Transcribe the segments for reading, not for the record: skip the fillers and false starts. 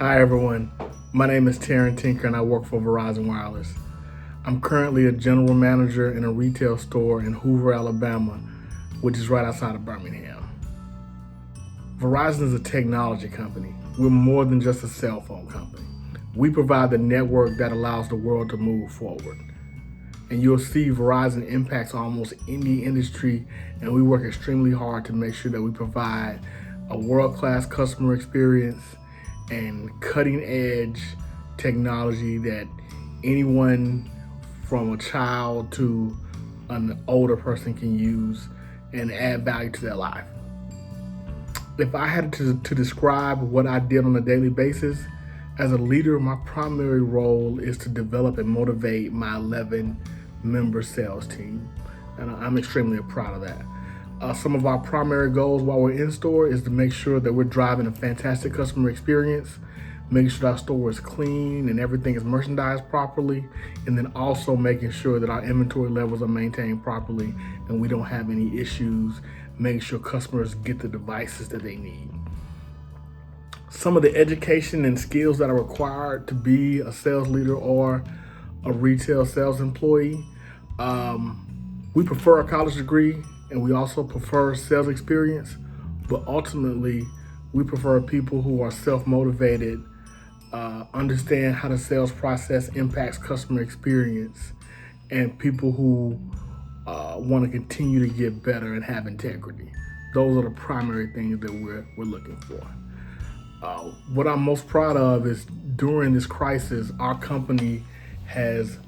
Hi everyone, my name is Terhan Tinker and I work for Verizon Wireless. I'm currently a general manager in a retail store in Hoover, Alabama, which is right outside of Birmingham. Verizon is a technology company. We're more than just a cell phone company. We provide the network that allows the world to move forward. And you'll see Verizon impacts almost any industry, and we work extremely hard to make sure that we provide a world-class customer experience and cutting-edge technology that anyone from a child to an older person can use and add value to their life. If I had to describe what I did on a daily basis, as a leader, my primary role is to develop and motivate my 11-member sales team, and I'm extremely proud of that. Some of our primary goals while we're in store is to make sure that we're driving a fantastic customer experience, making sure our store is clean and everything is merchandised properly, and then also making sure that our inventory levels are maintained properly and we don't have any issues, making sure customers get the devices that they need. Some of the education and skills that are required to be a sales leader or a retail sales employee, we prefer a college degree and we also prefer sales experience, but ultimately we prefer people who are self-motivated, understand how the sales process impacts customer experience, and people who want to continue to get better and have integrity. Those are the primary things that we're looking for. What I'm most proud of is during this crisis, our company has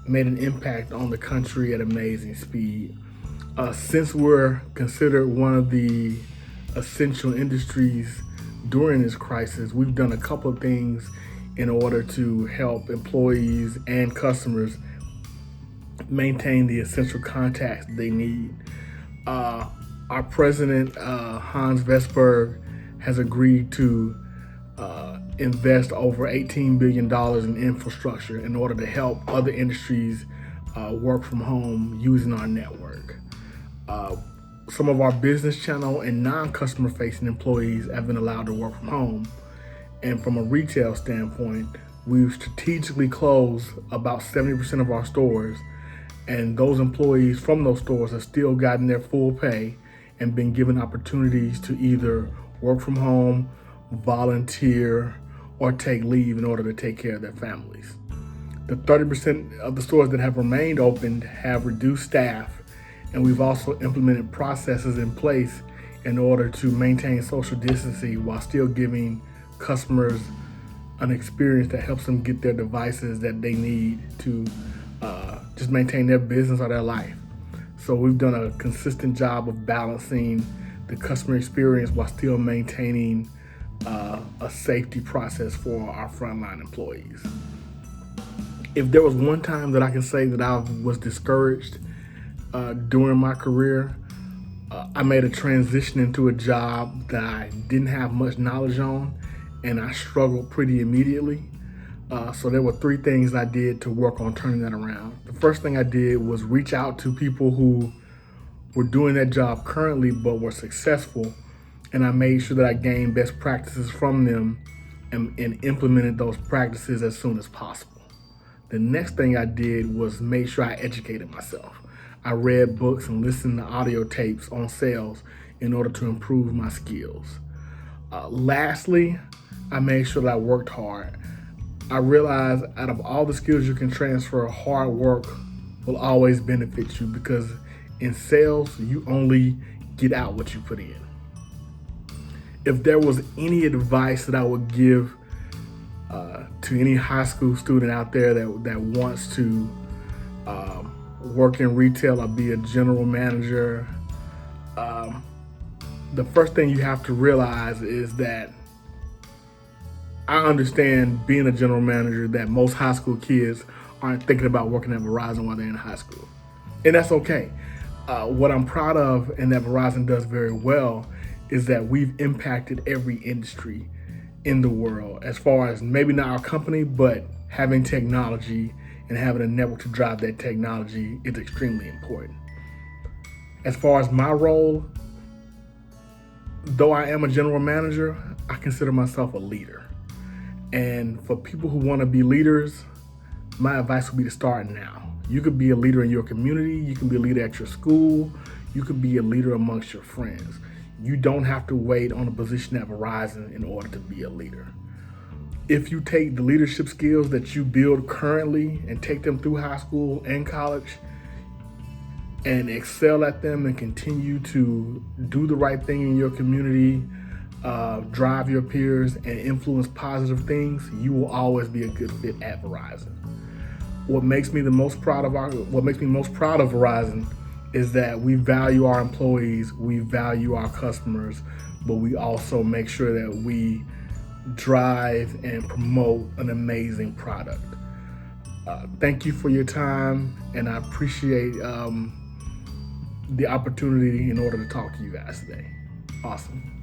made an impact on the country at amazing speed. Since we're considered one of the essential industries during this crisis, we've done a couple of things in order to help employees and customers maintain the essential contacts they need. Our president, Hans Vestberg, has agreed to invest over $18 billion in infrastructure in order to help other industries work from home using our network. Some of our business channel and non-customer facing employees have been allowed to work from home. And from a retail standpoint, we've strategically closed about 70% of our stores, and those employees from those stores have still gotten their full pay and been given opportunities to either work from home, volunteer, or take leave in order to take care of their families. The 30% of the stores that have remained open have reduced staff, and we've also implemented processes in place in order to maintain social distancing while still giving customers an experience that helps them get their devices that they need to just maintain their business or their life. So we've done a consistent job of balancing the customer experience while still maintaining a safety process for our frontline employees. If there was one time that I can say that I was discouraged during my career, I made a transition into a job that I didn't have much knowledge on, and I struggled pretty immediately. So there were three things I did to work on turning that around. The first thing I did was reach out to people who were doing that job currently but were successful, and I made sure that I gained best practices from them and implemented those practices as soon as possible. The next thing I did was make sure I educated myself. I read books and listened to audio tapes on sales in order to improve my skills. Lastly, I made sure that I worked hard. I realized out of all the skills you can transfer, hard work will always benefit you, because in sales, you only get out what you put in. If there was any advice that I would give to any high school student out there that wants to work in retail or be a general manager, the first thing you have to realize is that I understand, being a general manager, that most high school kids aren't thinking about working at Verizon while they're in high school. And that's okay. What I'm proud of and that Verizon does very well is that we've impacted every industry in the world, as far as maybe not our company, but having technology and having a network to drive that technology is extremely important. As far as my role, though I am a general manager, I consider myself a leader. And for people who want to be leaders, my advice would be to start now. You could be a leader in your community, you can be a leader at your school, you could be a leader amongst your friends. You don't have to wait on a position at Verizon in order to be a leader. If you take the leadership skills that you build currently and take them through high school and college and excel at them and continue to do the right thing in your community, drive your peers and influence positive things, you will always be a good fit at Verizon. What makes me most proud of Verizon is that we value our employees, we value our customers, but we also make sure that we drive and promote an amazing product. Thank you for your time, and I appreciate the opportunity in order to talk to you guys today. Awesome.